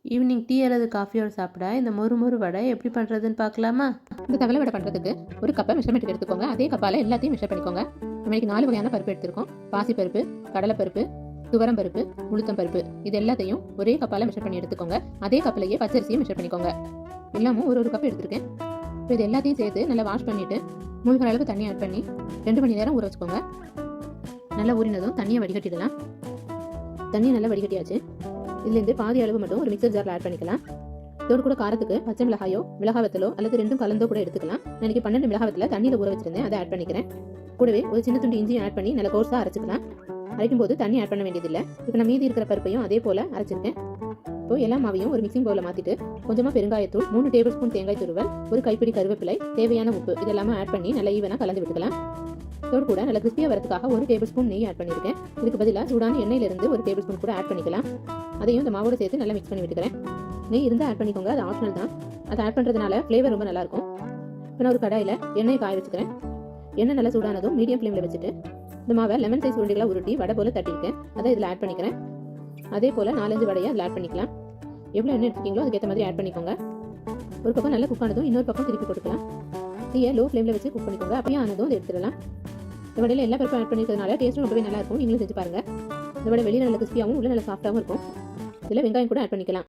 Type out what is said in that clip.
Evening tea அல்லது காஃபியோடு சாப்பிட இந்த மொறு மொறு வடை எப்படி பண்ணுறதுன்னு பார்க்கலாமா? இந்த தவளை வடை பண்ணுறதுக்கு ஒரு கப்பை மெஷர்மெண்ட்டுக்கு எடுத்துக்கோங்க. அதே கப்பால் எல்லாத்தையும் மெஷர் பண்ணிக்கோங்க. நம்மளுக்கு 4 வகையான பருப்பு எடுத்துருக்கோம். பாசிப்பருப்பு, கடலைப்பருப்பு, துவரம் பருப்பு, உளுத்தம் பருப்பு. இது எல்லாத்தையும் ஒரே கப்பால் மெஷர் பண்ணி எடுத்துக்கோங்க. அதே கப்பிலேயே பச்சரிசியும் மெஷர் பண்ணிக்கோங்க. எல்லாமும் ஒரு கப் எடுத்துருக்கேன். இப்போ இது எல்லாத்தையும் சேர்த்து நல்லா வாஷ் பண்ணிவிட்டு மூழ்கிற அளவுக்கு தண்ணி ஆட் பண்ணி 2 மணி நேரம் ஊற வச்சுக்கோங்க. நல்லா ஊறினதும் தண்ணியை வடிகட்டிடலாம். தண்ணியை நல்லா வடிகட்டியாச்சு. இதுலேருந்து பாதி அளவு மட்டும் ஒரு மிக்சர் ஜாரில் ஆட் பண்ணிக்கலாம். இதோடு கூட காரத்துக்கு பச்சை மிளகாயோ மிளகாய் வத்தலோ அல்லது ரெண்டும் கலந்தோ கூட எடுத்துக்கலாம். நான் இன்னைக்கு 12 மிளகாய் வத்தல தண்ணியில் ஊற வச்சிருந்தேன், அதை ஆட் பண்ணிக்கிறேன். கூடவே ஒரு சின்ன துண்டு இஞ்சியும் ஆட் பண்ணி நல்லா கோர்ஸாக அரைச்சிக்கலாம். அரைக்கும் போது தண்ணி ஆட் பண்ண வேண்டியதில்லை. இப்போ நான் மீதி இருக்கிற பருப்பையும் அதே போல் அரைச்சிருக்கேன். இப்போ எல்லா மாவையும் ஒரு மிக்சிங் பவுலில் மாற்றிட்டு கொஞ்சமாக பெருங்காயத்தூள், 3 டேபிள் ஸ்பூன் தேங்காய் துருவல், ஒரு கைப்பிடி கருவேப்பிலை, தேவையான உப்பு இதெல்லாமே ஆட் பண்ணி நல்லா ஈவனாக கலந்து விட்டுக்கலாம். இதோடு கூட நல்லா கிறிஸ்பியாக வரதுக்காக 1 டேபிள் ஸ்பூன் நெய் ஆட் பண்ணியிருக்கேன். இதுக்கு பதிலாக சூடான எண்ணெயிலிருந்து 1 டேபிள் ஸ்பூன் கூட ஆட் பண்ணிக்கலாம். அதையும் இந்த மாவோடு சேர்த்து நல்லா மிக்ஸ் பண்ணி விட்டுக்கிறேன். நெய் இருந்தால் ஆட் பண்ணிக்கோங்க, அது ஆப்ஷனல் தான். அதை ஆட் பண்ணுறதுனால ஃப்ளேவர் ரொம்ப நல்லாயிருக்கும். இப்போ நான் ஒரு கடாயில் எண்ணெய் காய வச்சுக்கிறேன். எண்ணெய் நல்லா சூடானதும் மீடியம் ஃப்ளேமில் வச்சுட்டு இந்த மாவை லெமன் சைஸ் உருண்டைகளாக உருட்டி வடை போல் தட்டியிருக்கேன். அதை இதில் ஆட் பண்ணிக்கிறேன். அதே போல் 4-5 வடையை அதில் ஆட் பண்ணிக்கலாம். எவ்வளோ எண்ணெய் எடுத்துக்கிங்களோ அதுக்கேற்ற மாதிரி ஆட் பண்ணிக்கோங்க. ஒரு பக்கம் நல்லா குக் ஆனதும் இன்னொரு பக்கம் திருப்பி போட்டுக்கலாம். தீயை லோ ஃப்ளேமில் வச்சு குக் பண்ணிக்கோங்க. அப்படியே ஆனதும் அதை எடுத்துடலாம். இந்த வடையில் எல்லா பருப்பும் ஆட் பண்ணிக்கிறதுனால டேஸ்ட்டும் ரொம்பவே நல்லாயிருக்கும். நீங்களும் செஞ்சு பாருங்கள். இந்த வடை வெளியில் நல்லா கிறிஸ்பியாகவும் உள்ள நல்லா சாஃப்டாகவும் இருக்கும். இதில் வெங்காயம் கூட ஆட் பண்ணிக்கலாம்.